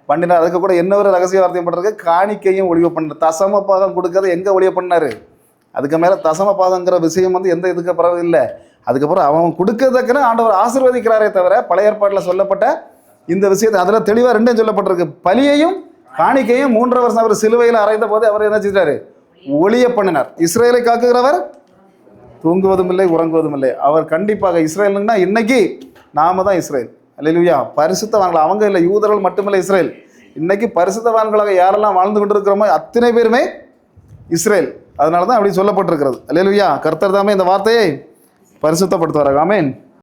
பண்ணினார். அதுக்கு கூட என்ன ஒரு ரகசிய வார்த்தையும் பண்ணுறது? காணிக்கையும் ஒழிவு பண்ணார். தசம பாகம் கொடுக்கறத எங்கே ஒழிய பண்ணார்? அதுக்கு மேலே தசம பாகங்கிற விஷயம் வந்து எந்த இதுக்கு பிறகு இல்லை. அதுக்கப்புறம் அவன் கொடுக்கறதுக்குன்னு ஆண்டவர் ஆசீர்வதிக்கிறாரே தவிர, பழைய ஏற்பாட்டில் சொல்லப்பட்ட இந்த விஷயத்தை அதில் தெளிவாக 2 சொல்லப்பட்டிருக்கு. பலியையும் காணிக்கையும் 3.5 வருஷம் அவர் சிலுவையில் அறைந்த போது அவர் என்ன செய்தார்? ஒளிய பண்ணினார். இஸ்ரேலை காக்குகிறவர் தூங்குவதும் இல்லை, உறங்குவதும் இல்லை. அவர் கண்டிப்பாக இஸ்ரேலுன்னா இன்னைக்கு நாம தான் இஸ்ரேல். அல்லேலூயா. பரிசுத்தவான்கள் அவங்க இல்லை, யூதர்கள் மட்டுமில்லை இஸ்ரேல். இன்னைக்கு பரிசுத்தவான்களாக யாரெல்லாம் வாழ்ந்து கொண்டிருக்கிறோமோ அத்தனை பேருமே இஸ்ரேல். அதனால தான் அப்படி சொல்லப்பட்டிருக்கிறது. அல்லேலூயா. கர்த்தர் தாமே இந்த வார்த்தையை பரிசுத்தப்படுத்துவார். ஆமென்.